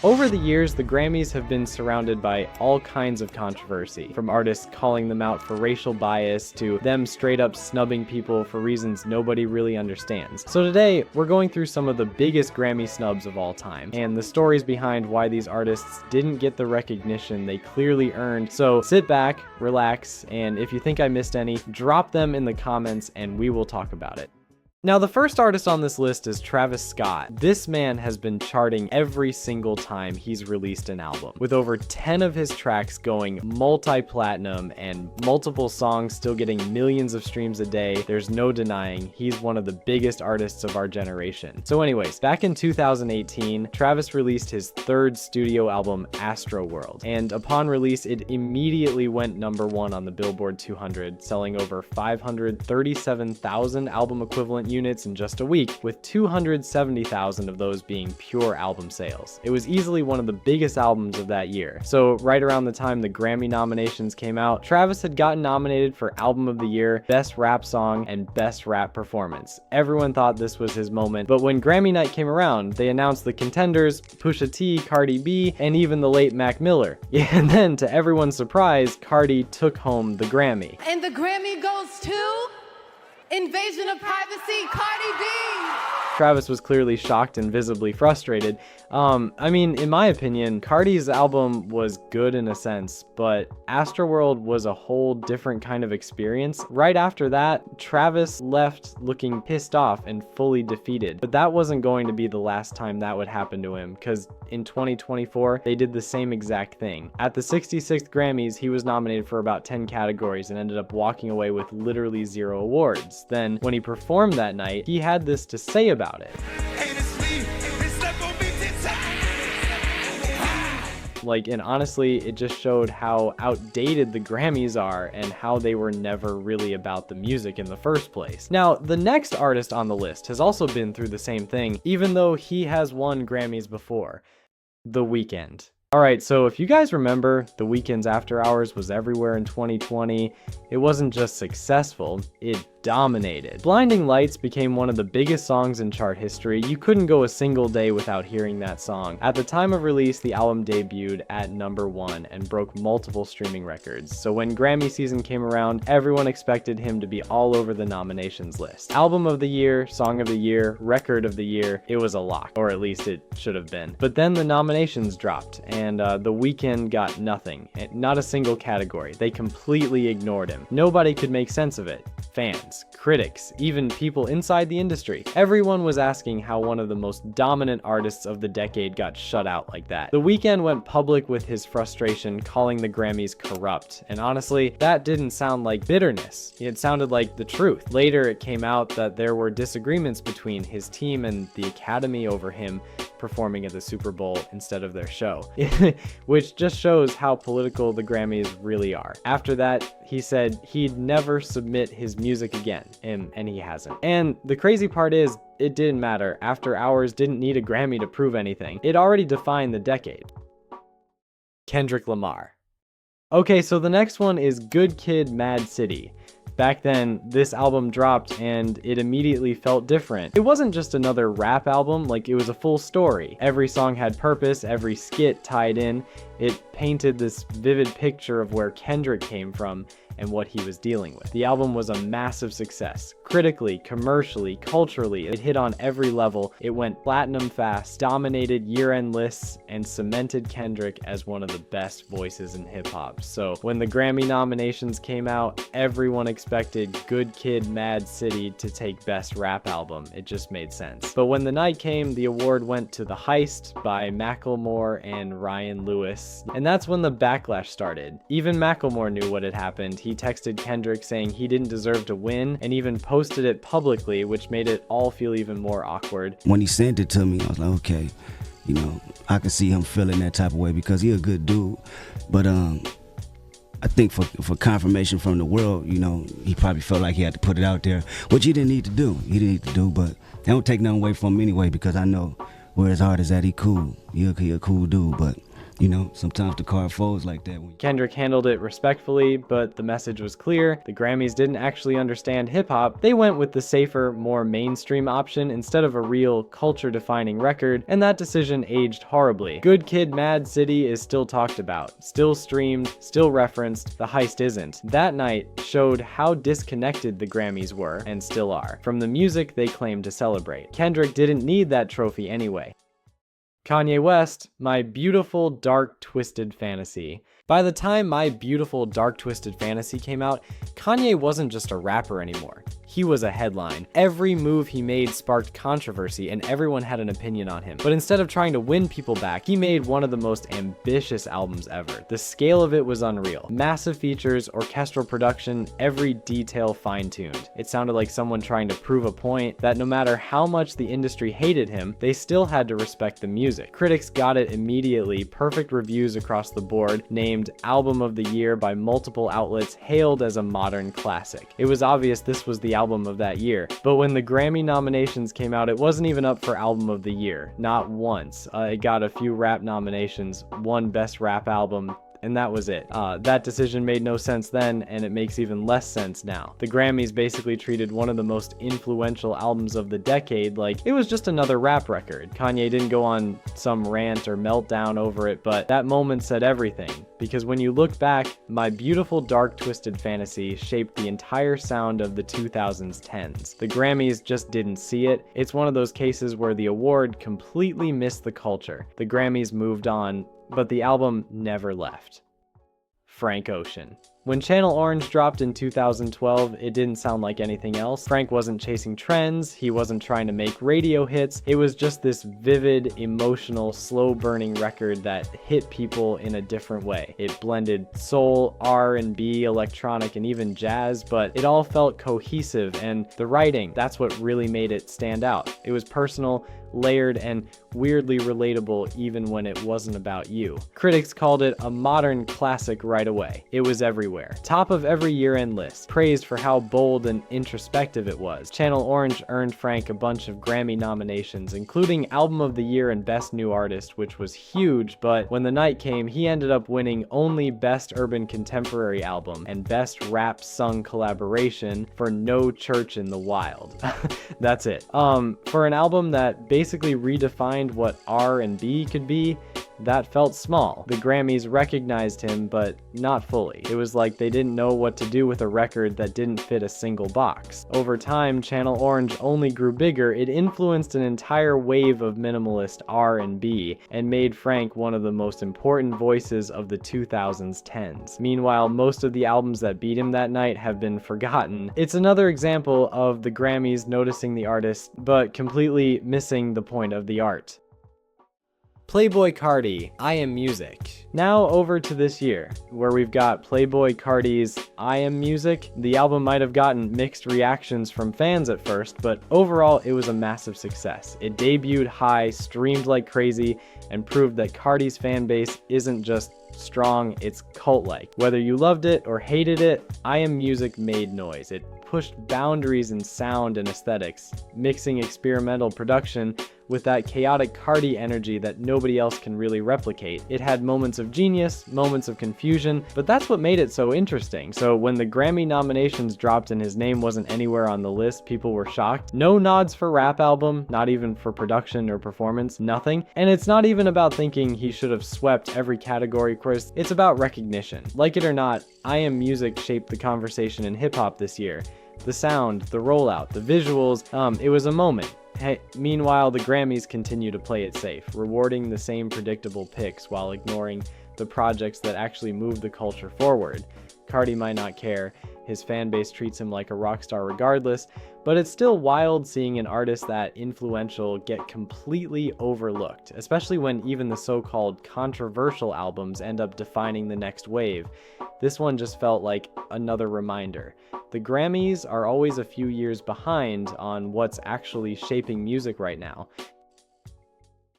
Over the years, the Grammys have been surrounded by all kinds of controversy, from artists calling them out for racial bias to them straight up snubbing people for reasons nobody really understands. So today, we're going through some of the biggest Grammy snubs of all time, and the stories behind why these artists didn't get the recognition they clearly earned. So sit back, relax, and if you think I missed any, drop them in the comments and we will talk about it. Now, the first artist on this list is Travis Scott. This man has been charting every single time he's released an album, with over 10 of his tracks going multi-platinum and multiple songs still getting millions of streams a day. There's no denying he's one of the biggest artists of our generation. So anyways, back in 2018, Travis released his third studio album, Astroworld, and upon release, it immediately went #1 on the Billboard 200, selling over 537,000 album equivalent units in just a week, with 270,000 of those being pure album sales. It was easily one of the biggest albums of that year. So right around the time the Grammy nominations came out, Travis had gotten nominated for Album of the Year, Best Rap Song, and Best Rap Performance. Everyone thought this was his moment, but when Grammy night came around, they announced the contenders, Pusha T, Cardi B, and even the late Mac Miller. And then, to everyone's surprise, Cardi took home the Grammy. And the Grammy goes to Invasion of Privacy, Cardi B. Travis was clearly shocked and visibly frustrated. I mean, in my opinion, Cardi's album was good in a sense, but Astroworld was a whole different kind of experience. Right after that, Travis left looking pissed off and fully defeated. But that wasn't going to be the last time that would happen to him, because in 2024, they did the same exact thing. At the 66th Grammys, he was nominated for about 10 categories and ended up walking away with literally 0 awards. Then, when he performed that night, he had this to say about it. And honestly, it just showed how outdated the Grammys are and how they were never really about the music in the first place. Now, the next artist on the list has also been through the same thing, even though he has won Grammys before: The Weeknd. Alright, so if you guys remember, The Weeknd's After Hours was everywhere in 2020. It wasn't just successful, it dominated. Blinding Lights became one of the biggest songs in chart history. You couldn't go a single day without hearing that song. At the time of release, the album debuted at #1 and broke multiple streaming records. So when Grammy season came around, everyone expected him to be all over the nominations list. Album of the Year, Song of the Year, Record of the Year, it was a lock, or at least it should have been. But then the nominations dropped, and The Weeknd got nothing, not a single category. They completely ignored him. Nobody could make sense of it. Fans, critics, even people inside the industry. Everyone was asking how one of the most dominant artists of the decade got shut out like that. The Weeknd went public with his frustration, calling the Grammys corrupt, and honestly, that didn't sound like bitterness. It sounded like the truth. Later, it came out that there were disagreements between his team and the Academy over him performing at the Super Bowl instead of their show, which just shows how political the Grammys really are. After that, he said he'd never submit his music again, and he hasn't. And the crazy part is, it didn't matter. After Hours didn't need a Grammy to prove anything. It already defined the decade. Kendrick Lamar. Okay, so the next one is Good Kid, Mad City. Back then, this album dropped and it immediately felt different. It wasn't just another rap album, it was a full story. Every song had purpose, every skit tied in. It painted this vivid picture of where Kendrick came from and what he was dealing with. The album was a massive success. Critically, commercially, culturally, it hit on every level. It went platinum fast, dominated year-end lists, and cemented Kendrick as one of the best voices in hip-hop. So when the Grammy nominations came out, everyone expected Good Kid, Mad City to take Best Rap Album. It just made sense. But when the night came, the award went to The Heist by Macklemore and Ryan Lewis. And that's when the backlash started. Even Macklemore knew what had happened. He texted Kendrick saying he didn't deserve to win, and even posted it publicly, which made it all feel even more awkward. When he sent it to me, I was like, okay, I can see him feeling that type of way because he's a good dude. But I think for confirmation from the world, he probably felt like he had to put it out there, which he didn't need to do. But I don't take nothing away from him anyway, because I know where his heart is at. He cool. He a cool dude, but You know, sometimes the card folds like that. Kendrick handled it respectfully, but the message was clear. The Grammys didn't actually understand hip-hop. They went with the safer, more mainstream option instead of a real culture-defining record, and that decision aged horribly. Good Kid, Mad City is still talked about, still streamed, still referenced. The heist isn't. That night showed how disconnected the Grammys were, and still are, from the music they claimed to celebrate. Kendrick didn't need that trophy anyway. Kanye West, My Beautiful Dark Twisted Fantasy. By the time My Beautiful Dark Twisted Fantasy came out, Kanye wasn't just a rapper anymore. He was a headline. Every move he made sparked controversy and everyone had an opinion on him. But instead of trying to win people back, he made one of the most ambitious albums ever. The scale of it was unreal. Massive features, orchestral production, every detail fine-tuned. It sounded like someone trying to prove a point that no matter how much the industry hated him, they still had to respect the music. Critics got it immediately, perfect reviews across the board, named Album of the Year by multiple outlets, hailed as a modern classic. It was obvious this was the album of that year, but when the Grammy nominations came out, it wasn't even up for Album of the Year. Not once. It got a few rap nominations, one Best Rap Album, and that was it. That decision made no sense then, and it makes even less sense now. The Grammys basically treated one of the most influential albums of the decade like it was just another rap record. Kanye didn't go on some rant or meltdown over it, but that moment said everything. Because when you look back, My Beautiful Dark Twisted Fantasy shaped the entire sound of the 2010s. The Grammys just didn't see it. It's one of those cases where the award completely missed the culture. The Grammys moved on, but the album never left. Frank Ocean. When Channel Orange dropped in 2012, it didn't sound like anything else. Frank wasn't chasing trends, he wasn't trying to make radio hits, it was just this vivid, emotional, slow-burning record that hit people in a different way. It blended soul, R&B, electronic, and even jazz, but it all felt cohesive, and the writing, that's what really made it stand out. It was personal, layered, and weirdly relatable even when it wasn't about you. Critics called it a modern classic right away. It was everywhere. Top of every year-end list, praised for how bold and introspective it was. Channel Orange earned Frank a bunch of Grammy nominations, including Album of the Year and Best New Artist, which was huge, but when the night came, he ended up winning only Best Urban Contemporary Album and Best Rap Sung Collaboration for No Church in the Wild. That's it. For an album that basically redefined what R&B could be, that felt small. The Grammys recognized him, but not fully. It was like they didn't know what to do with a record that didn't fit a single box. Over time, Channel Orange only grew bigger. It influenced an entire wave of minimalist R&B and made Frank one of the most important voices of the 2010s. Meanwhile, most of the albums that beat him that night have been forgotten. It's another example of the Grammys noticing the artist, but completely missing the point of the art. Playboi Carti, I Am Music. Now over to this year, where we've got Playboi Carti's I Am Music. The album might have gotten mixed reactions from fans at first, but overall it was a massive success. It debuted high, streamed like crazy, and proved that Carti's fan base isn't just strong, it's cult-like. Whether you loved it or hated it, I Am Music made noise. It pushed boundaries in sound and aesthetics, mixing experimental production with that chaotic Carti energy that nobody else can really replicate. It had moments of genius, moments of confusion, but that's what made it so interesting. So when the Grammy nominations dropped and his name wasn't anywhere on the list, people were shocked. No nods for rap album, not even for production or performance, nothing. And it's not even about thinking he should have swept every category, of course, it's about recognition. Like it or not, I Am Music shaped the conversation in hip-hop this year. The sound, the rollout, the visuals, it was a moment. Hey, meanwhile, the Grammys continue to play it safe, rewarding the same predictable picks while ignoring the projects that actually move the culture forward. Carti might not care, his fan base treats him like a rock star regardless, but it's still wild seeing an artist that influential get completely overlooked, especially when even the so-called controversial albums end up defining the next wave. This one just felt like another reminder. The Grammys are always a few years behind on what's actually shaping music right now.